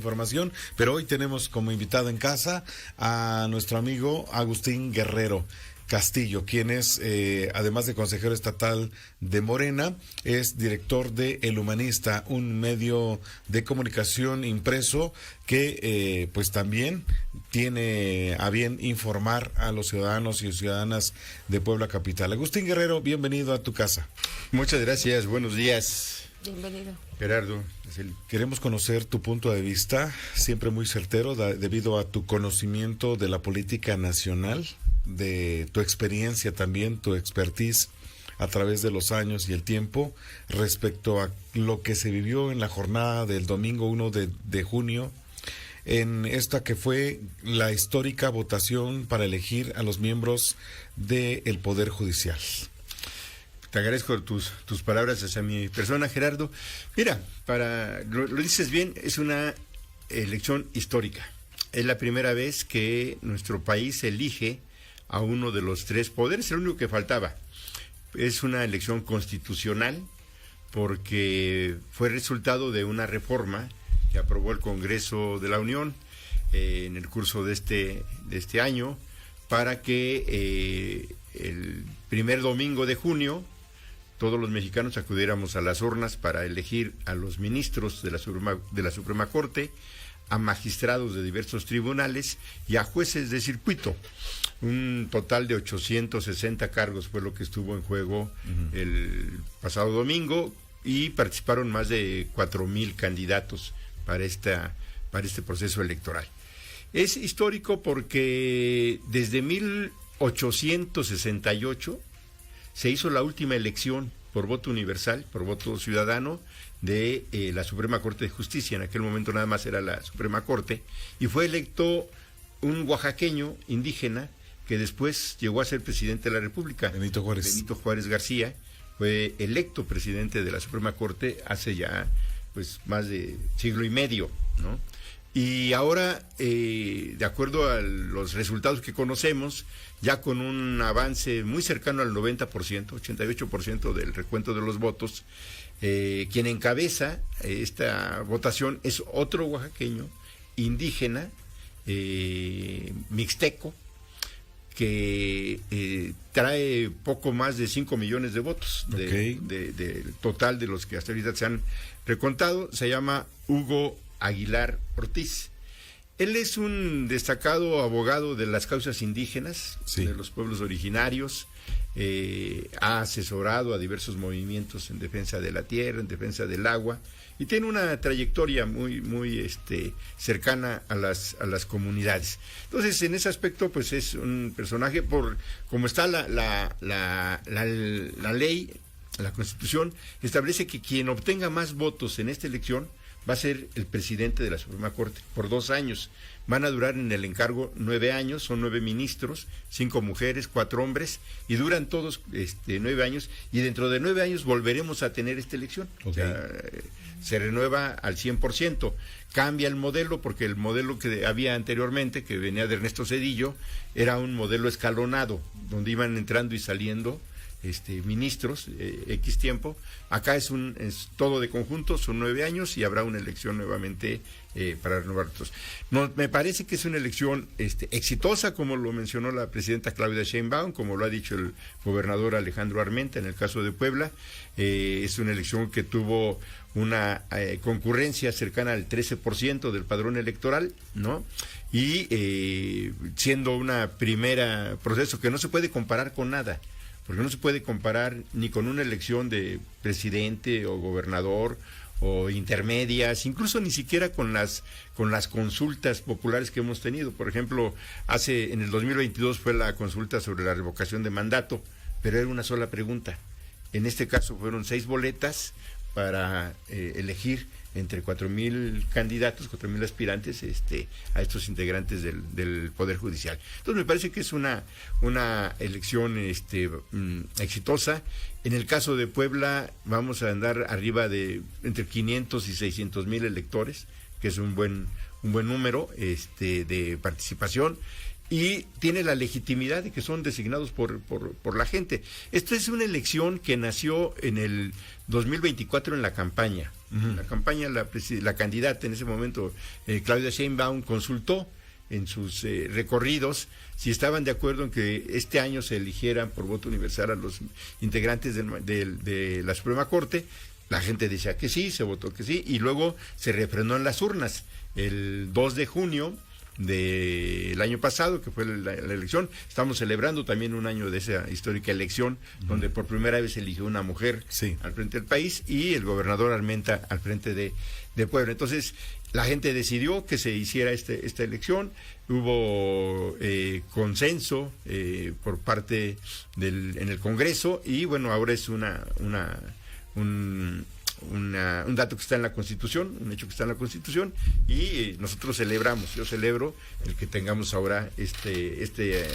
información, pero hoy tenemos como invitado en casa a nuestro amigo Agustín Guerrero Castillo, quien es, además de consejero estatal de Morena, es director de El Humanista, un medio de comunicación impreso que pues también tiene a bien informar a los ciudadanos y ciudadanas de Puebla Capital. Agustín Guerrero, bienvenido a tu casa. Muchas gracias, buenos días. Bienvenido. Gerardo. Queremos conocer tu punto de vista, siempre muy certero, debido a tu conocimiento de la política nacional, de tu experiencia también, tu expertise a través de los años y el tiempo, respecto a lo que se vivió en la jornada del domingo 1 de junio, en esta que fue la histórica votación para elegir a los miembros del Poder Judicial. Te agradezco tus palabras hacia mi persona, Gerardo. Mira, lo dices bien, es una elección histórica. Es la primera vez que nuestro país elige a uno de los tres poderes, el único que faltaba. Es una elección constitucional porque fue resultado de una reforma que aprobó el Congreso de la Unión en el curso de este año, para que el primer domingo de junio todos los mexicanos acudiéramos a las urnas para elegir a los ministros de la Suprema Corte, a magistrados de diversos tribunales y a jueces de circuito. Un total de 860 cargos fue lo que estuvo en juego el pasado domingo, y participaron más de 4,000 candidatos para este proceso electoral. Es histórico porque desde 1868 se hizo la última elección por voto universal, por voto ciudadano, de la Suprema Corte de Justicia. En aquel momento nada más era la Suprema Corte, y fue electo un oaxaqueño indígena que después llegó a ser presidente de la República. Benito Juárez García fue electo presidente de la Suprema Corte hace ya pues más de siglo y medio, ¿no? Y ahora, de acuerdo a los resultados que conocemos, ya con un avance muy cercano al 90%, 88% del recuento de los votos, quien encabeza esta votación es otro oaxaqueño indígena, mixteco, que trae poco más de 5 millones de votos, del total de los que hasta ahorita se han recontado. Se llama Hugo Aguilar Ortiz. Él es un destacado abogado de las causas indígenas, sí, de los pueblos originarios. Ha asesorado a diversos movimientos en defensa de la tierra, en defensa del agua, y tiene una trayectoria muy cercana a las comunidades. Entonces, en ese aspecto, pues es un personaje, por como está la ley, la Constitución establece que quien obtenga más votos en esta elección va a ser el presidente de la Suprema Corte por 2 años. Van a durar en el encargo 9 años, son 9 ministros, 5 mujeres, 4 hombres, y duran todos 9 años, y dentro de 9 años volveremos a tener esta elección. Okay. O sea, se renueva al 100%. Cambia el modelo, porque el modelo que había anteriormente, que venía de Ernesto Zedillo, era un modelo escalonado, donde iban entrando y saliendo ministros, X tiempo. Acá es todo de conjunto, son 9 años y habrá una elección nuevamente para renovar otros. No, me parece que es una elección exitosa, como lo mencionó la presidenta Claudia Sheinbaum, como lo ha dicho el gobernador Alejandro Armenta en el caso de Puebla. Es una elección que tuvo una concurrencia cercana al 13% del padrón electoral, ¿no? Y siendo una primera proceso que no se puede comparar con nada, porque no se puede comparar ni con una elección de presidente o gobernador o intermedias, incluso ni siquiera con las consultas populares que hemos tenido. Por ejemplo, en el 2022 fue la consulta sobre la revocación de mandato, pero era una sola pregunta. En este caso fueron 6 boletas para elegir entre 4,000 candidatos, 4,000 aspirantes a estos integrantes del Poder Judicial. Entonces me parece que es una elección exitosa. En el caso de Puebla vamos a andar arriba de entre 500 y 600 mil electores, que es un buen número de participación. y tiene la legitimidad de que son designados por la gente. Esto es una elección que nació en el 2024 en la campaña. En la campaña, la candidata en ese momento, Claudia Sheinbaum, consultó en sus recorridos si estaban de acuerdo en que este año se eligieran por voto universal a los integrantes de la Suprema Corte. La gente decía que sí, se votó que sí, y luego se refrendó en las urnas. El 2 de junio del año pasado, que fue la elección, estamos celebrando también un año de esa histórica elección, donde por primera vez se eligió una mujer al frente del país y el gobernador Armenta al frente de Puebla. Entonces, la gente decidió que se hiciera esta elección, hubo consenso por parte en el Congreso, y bueno, ahora es un dato que está en la Constitución, un hecho que está en la Constitución, y nosotros yo celebro el que tengamos ahora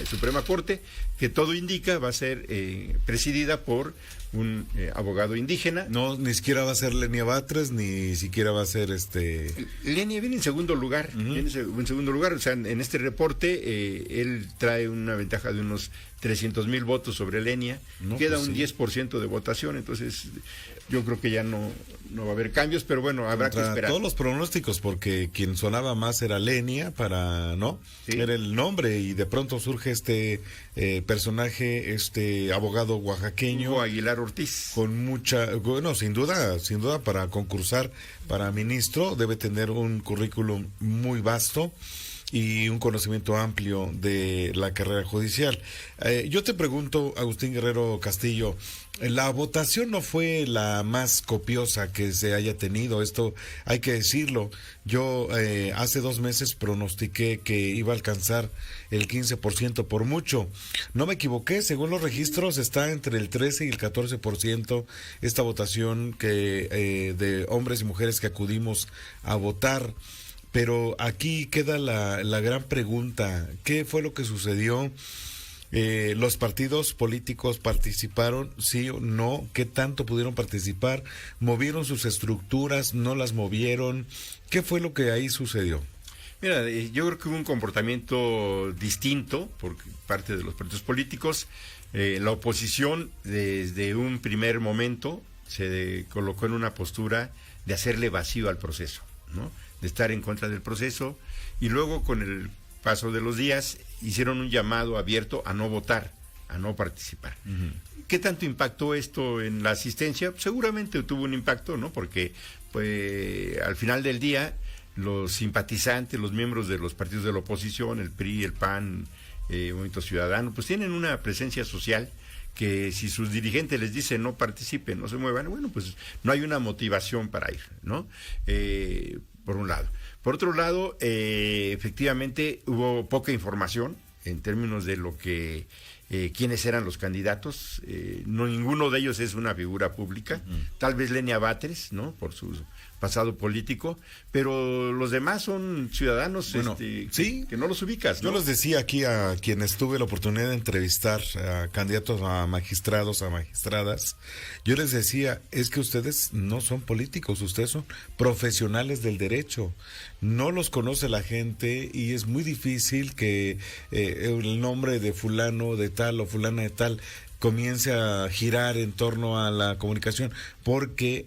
Suprema Corte, que todo indica va a ser presidida por un abogado indígena. No, ni siquiera va a ser Lenia Batres, ni siquiera va a ser Lenia viene en segundo lugar, o sea, en este reporte él trae una ventaja de unos 300,000 votos sobre Lenia, queda un 10% de votación, entonces yo creo que ya no va a haber cambios, pero bueno, habrá que esperar. Todos los pronósticos, porque quien sonaba más era Lenia, era el nombre, y de pronto surge este personaje, abogado oaxaqueño, Hugo Aguilar Ortiz, con sin duda para concursar para ministro debe tener un currículum muy vasto y un conocimiento amplio de la carrera judicial. Yo te pregunto, Agustín Guerrero Castillo, la votación no fue la más copiosa que se haya tenido, esto hay que decirlo. Yo hace 2 meses pronostiqué que iba a alcanzar el 15% por mucho. No me equivoqué, según los registros está entre el 13 y el 14% esta votación de hombres y mujeres que acudimos a votar. Pero aquí queda la gran pregunta, ¿qué fue lo que sucedió? ¿Los partidos políticos participaron, sí o no? ¿Qué tanto pudieron participar? ¿Movieron sus estructuras? ¿No las movieron? ¿Qué fue lo que ahí sucedió? Mira, yo creo que hubo un comportamiento distinto por parte de los partidos políticos. La oposición desde un primer momento se colocó en una postura de hacerle vacío al proceso, ¿no? De estar en contra del proceso, y luego con el paso de los días hicieron un llamado abierto a no votar, a no participar. ¿Qué tanto impactó esto en la asistencia? Seguramente tuvo un impacto, ¿no? Porque pues al final del día los simpatizantes, los miembros de los partidos de la oposición, el PRI, el PAN, Movimiento Ciudadano, pues tienen una presencia social que si sus dirigentes les dicen no participen, no se muevan, bueno, pues no hay una motivación para ir, ¿no? Por un lado. Por otro lado, efectivamente hubo poca información en términos de lo que quiénes eran los candidatos. Ninguno de ellos es una figura pública. Tal vez Lenia Batres, ¿no? Por su pasado político, pero los demás son ciudadanos que no los ubicas, ¿no? Yo les decía aquí a quienes tuve la oportunidad de entrevistar, a candidatos a magistrados, a magistradas, yo les decía, es que ustedes no son políticos, ustedes son profesionales del derecho, no los conoce la gente y es muy difícil que el nombre de fulano de tal o fulana de tal comience a girar en torno a la comunicación, porque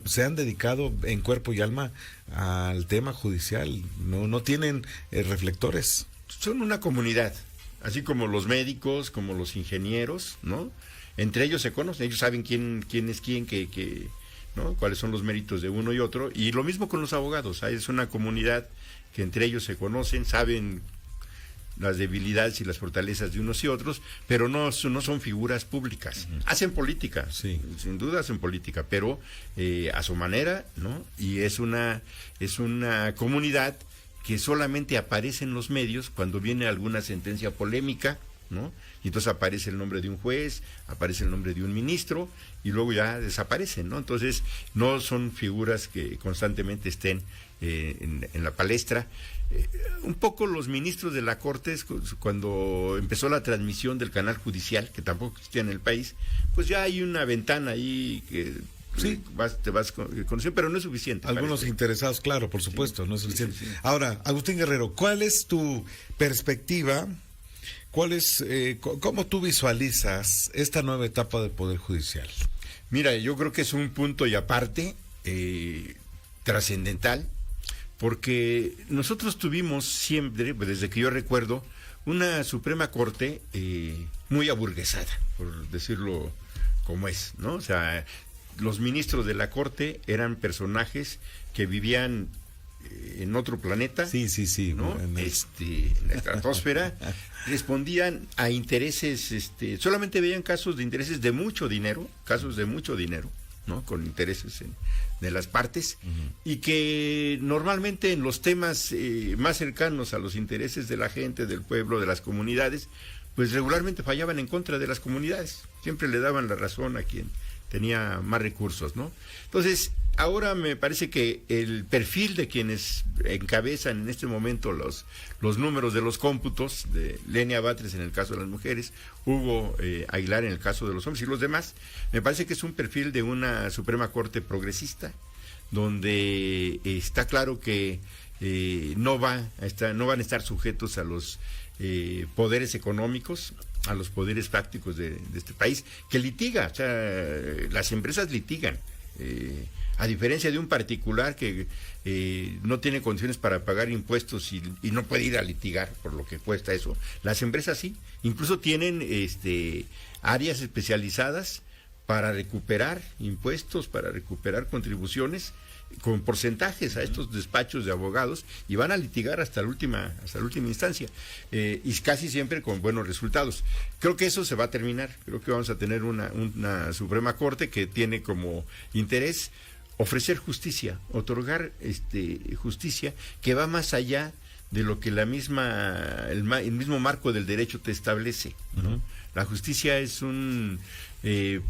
se han dedicado en cuerpo y alma al tema judicial, no tienen reflectores. Son una comunidad, así como los médicos, como los ingenieros, ¿no? Entre ellos se conocen, ellos saben quién es quién, ¿no? Cuáles son los méritos de uno y otro, y lo mismo con los abogados, es una comunidad que entre ellos se conocen, saben las debilidades y las fortalezas de unos y otros, pero no son figuras públicas. Hacen política, sí, sin duda hacen política, pero a su manera, ¿no? Y es una comunidad que solamente aparece en los medios cuando viene alguna sentencia polémica, ¿no? Y entonces aparece el nombre de un juez, aparece el nombre de un ministro, y luego ya desaparecen, ¿no? Entonces no son figuras que constantemente estén en la palestra. Un poco los ministros de la Corte, cuando empezó la transmisión del canal judicial, que tampoco existía en el país, pues ya hay una ventana ahí que sí, te vas conociendo, pero no es suficiente. Algunos interesados, claro, por supuesto, no es suficiente. Sí. Ahora, Agustín Guerrero, ¿cuál es tu perspectiva ¿Cómo tú visualizas esta nueva etapa del Poder Judicial? Mira, yo creo que es un punto y aparte trascendental, porque nosotros tuvimos siempre, desde que yo recuerdo, una Suprema Corte muy aburguesada, por decirlo como es, ¿no? O sea, los ministros de la Corte eran personajes que vivían en otro planeta, sí, ¿no? En la estratosfera, respondían a intereses, solamente veían casos de intereses de mucho dinero, ¿no? Con intereses de las partes, y que normalmente en los temas más cercanos a los intereses de la gente, del pueblo, de las comunidades, pues regularmente fallaban en contra de las comunidades, siempre le daban la razón a quien tenía más recursos, ¿no? Entonces, ahora me parece que el perfil de quienes encabezan en este momento los números de los cómputos, de Lenia Batres en el caso de las mujeres, Hugo Aguilar en el caso de los hombres y los demás, me parece que es un perfil de una Suprema Corte progresista, donde está claro que no van a estar sujetos a los poderes económicos, a los poderes fácticos de este país, que litiga, o sea, las empresas litigan, a diferencia de un particular que no tiene condiciones para pagar impuestos y no puede ir a litigar por lo que cuesta eso. Las empresas sí, incluso tienen áreas especializadas para recuperar impuestos, para recuperar contribuciones con porcentajes a estos despachos de abogados, y van a litigar hasta la última instancia, y casi siempre con buenos resultados. Creo que eso se va a terminar, creo que vamos a tener una Suprema Corte que tiene como interés ofrecer justicia, otorgar justicia que va más allá de lo que el mismo marco del derecho te establece, ¿no? La justicia es un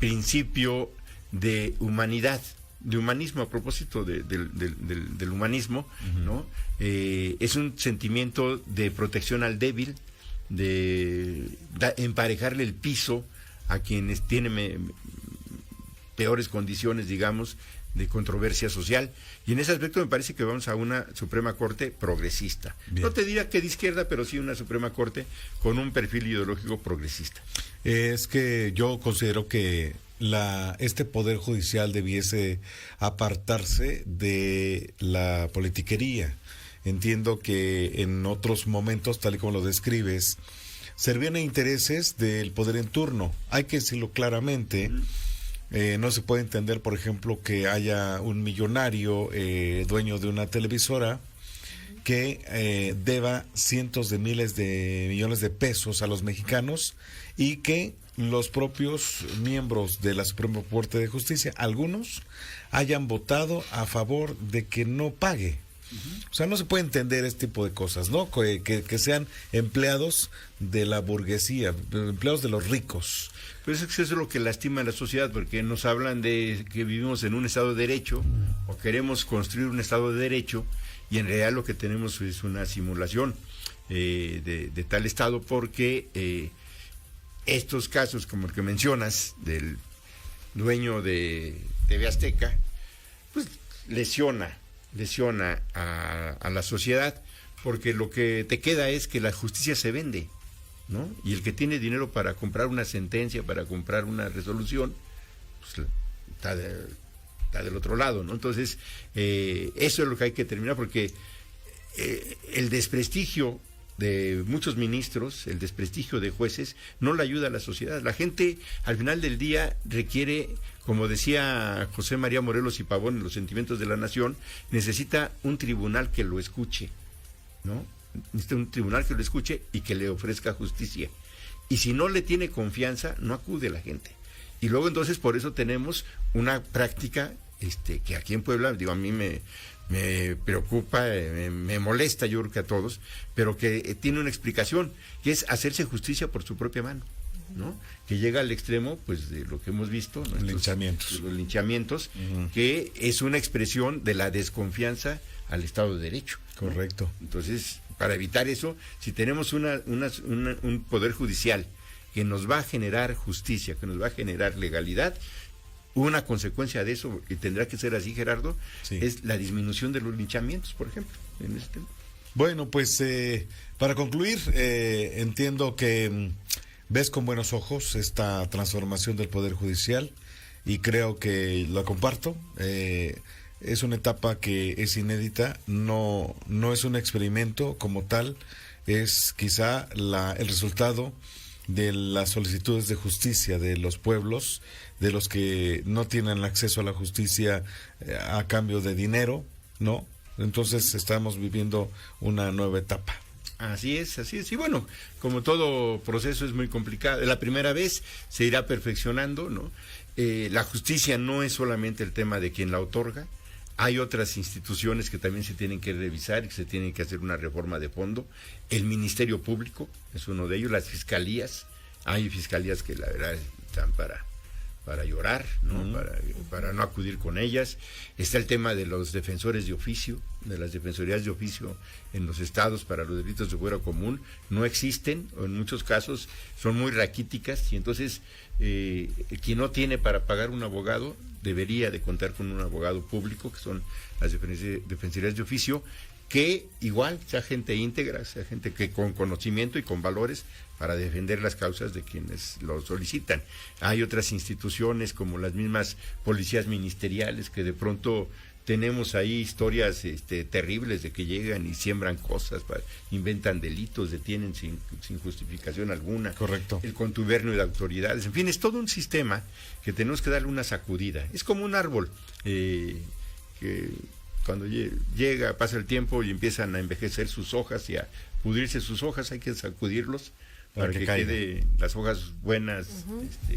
principio de humanidad, de humanismo, a propósito del humanismo, ¿no? Es un sentimiento de protección al débil, de emparejarle el piso a quienes tienen peores condiciones, digamos, de controversia social, y en ese aspecto me parece que vamos a una Suprema Corte progresista. Bien. No te diría que de izquierda, pero sí una Suprema Corte con un perfil ideológico progresista. Es que yo considero que este Poder Judicial debiese apartarse de la politiquería. Entiendo que en otros momentos, tal y como lo describes, servían a intereses del poder en turno. Hay que decirlo claramente. No se puede entender, por ejemplo, que haya un millonario dueño de una televisora que deba cientos de miles de millones de pesos a los mexicanos, y que los propios miembros de la Suprema Corte de Justicia, algunos, hayan votado a favor de que no pague. O sea, no se puede entender este tipo de cosas, ¿no? Que sean empleados de la burguesía, empleados de los ricos. Pero eso es lo que lastima a la sociedad, porque nos hablan de que vivimos en un Estado de Derecho, o queremos construir un Estado de Derecho, y en realidad lo que tenemos es una simulación de tal Estado, porque estos casos, como el que mencionas, del dueño de TV Azteca, pues lesiona a la sociedad, porque lo que te queda es que la justicia se vende, ¿no? Y el que tiene dinero para comprar una sentencia, para comprar una resolución, pues está del otro lado, ¿no? Entonces, eso es lo que hay que terminar, porque el desprestigio de muchos ministros, el desprestigio de jueces, no le ayuda a la sociedad. La gente, al final del día, requiere, como decía José María Morelos y Pavón en Los Sentimientos de la Nación, necesita un tribunal que lo escuche, ¿no? Necesita un tribunal que lo escuche y que le ofrezca justicia. Y si no le tiene confianza, no acude la gente. Y luego entonces por eso tenemos una práctica que aquí en Puebla, digo, a mí me preocupa, me molesta, yo creo que a todos, pero que tiene una explicación, que es hacerse justicia por su propia mano, ¿no? Que llega al extremo, pues, de lo que hemos visto, ¿no? Los linchamientos, que es una expresión de la desconfianza al Estado de Derecho, ¿no? Correcto. Entonces, para evitar eso, si tenemos un poder judicial que nos va a generar justicia, que nos va a generar legalidad, una consecuencia de eso, y tendrá que ser así, Gerardo, sí, es la disminución de los linchamientos, por ejemplo, en este tema. Bueno, pues para concluir, entiendo que ves con buenos ojos esta transformación del Poder Judicial y creo que la comparto. Es una etapa que es inédita, no es un experimento como tal, es quizá el resultado de las solicitudes de justicia de los pueblos, de los que no tienen acceso a la justicia a cambio de dinero, ¿no? Entonces estamos viviendo una nueva etapa. Así es, así es. Y bueno, como todo proceso es muy complicado, la primera vez se irá perfeccionando, ¿no? La justicia no es solamente el tema de quien la otorga, hay otras instituciones que también se tienen que revisar y que se tienen que hacer una reforma de fondo. El Ministerio Público es uno de ellos, las fiscalías. Hay fiscalías que la verdad están para llorar, ¿no? Para no acudir con ellas. Está el tema de los defensores de oficio, de las defensorías de oficio en los estados para los delitos de fuero común. No existen, o en muchos casos son muy raquíticas, y entonces quien no tiene para pagar un abogado debería de contar con un abogado público, que son las defensorías de oficio, que igual sea gente íntegra, sea gente que con conocimiento y con valores para defender las causas de quienes lo solicitan. Hay otras instituciones como las mismas policías ministeriales que de pronto tenemos ahí historias terribles de que llegan y siembran cosas, inventan delitos, detienen sin justificación alguna. Correcto. El contubernio de autoridades, en fin, es todo un sistema que tenemos que darle una sacudida. Es como un árbol que cuando llega, pasa el tiempo y empiezan a envejecer sus hojas y a pudrirse sus hojas, hay que sacudirlos para que quede las hojas buenas,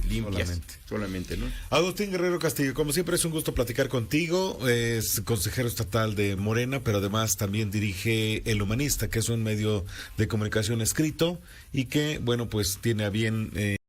limpias, solamente, ¿no? Agustín Guerrero Castillo, como siempre es un gusto platicar contigo. Es consejero estatal de Morena, pero además también dirige El Humanista, que es un medio de comunicación escrito y que, bueno, pues tiene a bien